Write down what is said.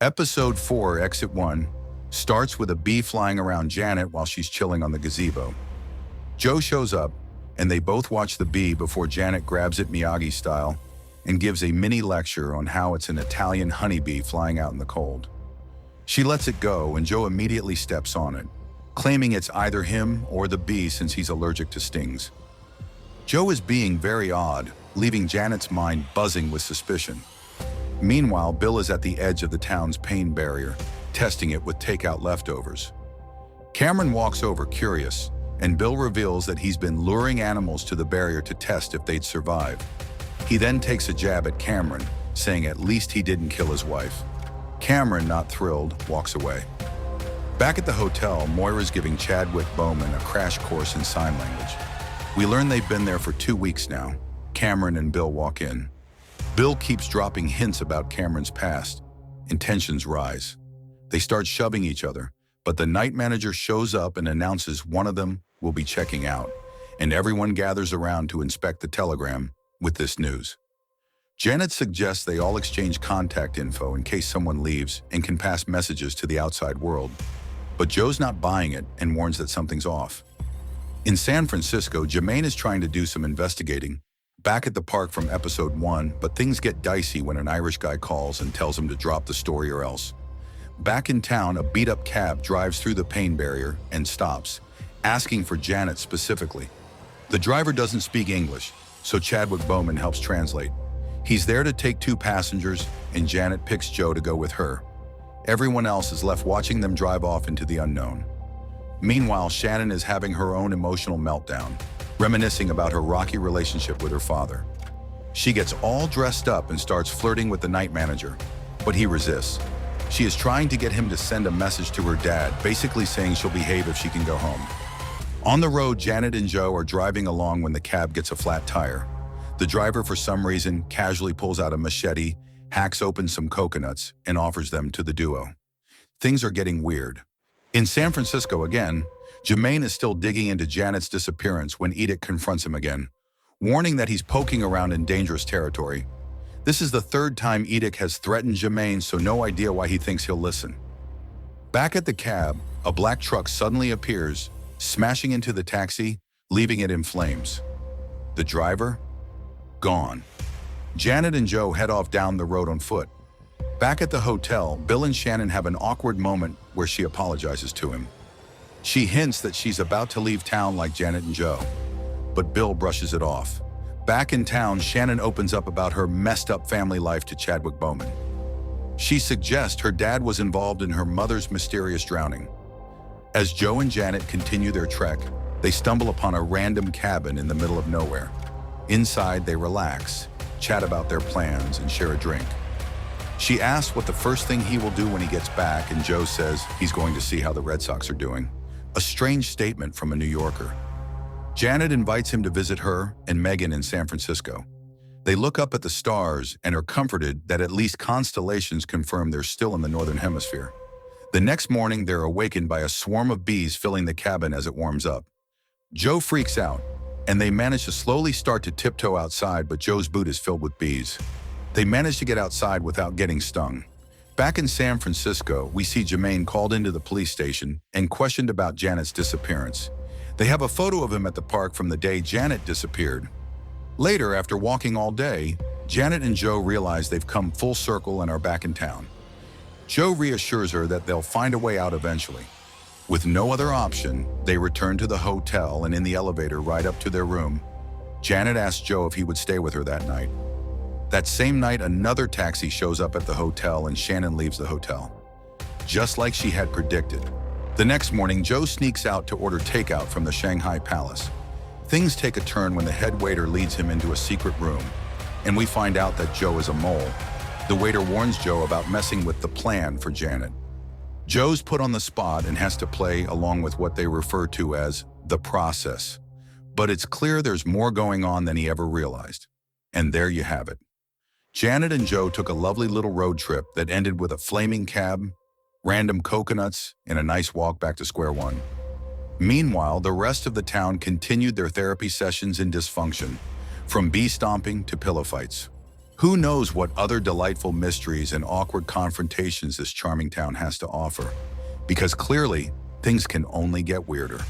Episode 4, Exit 1, starts with a bee flying around Janet while she's chilling on the gazebo. Joe shows up, and they both watch the bee before Janet grabs it Miyagi style and gives a mini lecture on how it's an Italian honeybee flying out in the cold. She lets it go, and Joe immediately steps on it, claiming it's either him or the bee since he's allergic to stings. Joe is being very odd, leaving Janet's mind buzzing with suspicion. Meanwhile, Bill is at the edge of the town's pain barrier, testing it with takeout leftovers. Cameron walks over curious, and Bill reveals that he's been luring animals to the barrier to test if they'd survive. He then takes a jab at Cameron, saying at least he didn't kill his wife. Cameron, not thrilled, walks away. Back at the hotel, Moira's giving Chadwick Bowman a crash course in sign language. We learn they've been there for 2 weeks now. Cameron and Bill walk in. Bill keeps dropping hints about Cameron's past, and tensions rise. They start shoving each other, but the night manager shows up and announces one of them will be checking out, and everyone gathers around to inspect the telegram with this news. Janet suggests they all exchange contact info in case someone leaves and can pass messages to the outside world, but Joe's not buying it and warns that something's off. In San Francisco, Jermaine is trying to do some investigating, back at the park from episode 1, but things get dicey when an Irish guy calls and tells him to drop the story or else. Back in town, a beat-up cab drives through the pain barrier and stops, asking for Janet specifically. The driver doesn't speak English, so Chadwick Bowman helps translate. He's there to take 2 passengers, and Janet picks Joe to go with her. Everyone else is left watching them drive off into the unknown. Meanwhile, Shannon is having her own emotional meltdown, reminiscing about her rocky relationship with her father. She gets all dressed up and starts flirting with the night manager, but he resists. She is trying to get him to send a message to her dad, basically saying she'll behave if she can go home. On the road, Janet and Joe are driving along when the cab gets a flat tire. The driver, for some reason, casually pulls out a machete, hacks open some coconuts, and offers them to the duo. Things are getting weird. In San Francisco again, Jermaine is still digging into Janet's disappearance when Edith confronts him again, warning that he's poking around in dangerous territory. This is the 3rd time Edith has threatened Jermaine, so no idea why he thinks he'll listen. Back at the cab, a black truck suddenly appears, smashing into the taxi, leaving it in flames. The driver? Gone. Janet and Joe head off down the road on foot. Back at the hotel, Bill and Shannon have an awkward moment where she apologizes to him. She hints that she's about to leave town like Janet and Joe, but Bill brushes it off. Back in town, Shannon opens up about her messed up family life to Chadwick Bowman. She suggests her dad was involved in her mother's mysterious drowning. As Joe and Janet continue their trek, they stumble upon a random cabin in the middle of nowhere. Inside, they relax, chat about their plans, and share a drink. She asks what the first thing he will do when he gets back, and Joe says he's going to see how the Red Sox are doing. A strange statement from a New Yorker. Janet invites him to visit her and Megan in San Francisco. They look up at the stars and are comforted that at least constellations confirm they're still in the Northern Hemisphere. The next morning, they're awakened by a swarm of bees filling the cabin as it warms up. Joe freaks out, and they manage to slowly start to tiptoe outside, but Joe's boot is filled with bees. They manage to get outside without getting stung. Back in San Francisco, we see Jermaine called into the police station and questioned about Janet's disappearance. They have a photo of him at the park from the day Janet disappeared. Later, after walking all day, Janet and Joe realize they've come full circle and are back in town. Joe reassures her that they'll find a way out eventually. With no other option, they return to the hotel and in the elevator ride up to their room. Janet asks Joe if he would stay with her that night. That same night, another taxi shows up at the hotel and Shannon leaves the hotel. Just like she had predicted. The next morning, Joe sneaks out to order takeout from the Shanghai Palace. Things take a turn when the head waiter leads him into a secret room, and we find out that Joe is a mole. The waiter warns Joe about messing with the plan for Janet. Joe's put on the spot and has to play along with what they refer to as the process. But it's clear there's more going on than he ever realized. And there you have it. Janet and Joe took a lovely little road trip that ended with a flaming cab, random coconuts, and a nice walk back to square one. Meanwhile, the rest of the town continued their therapy sessions in dysfunction, from bee stomping to pillow fights. Who knows what other delightful mysteries and awkward confrontations this charming town has to offer? Because clearly, things can only get weirder.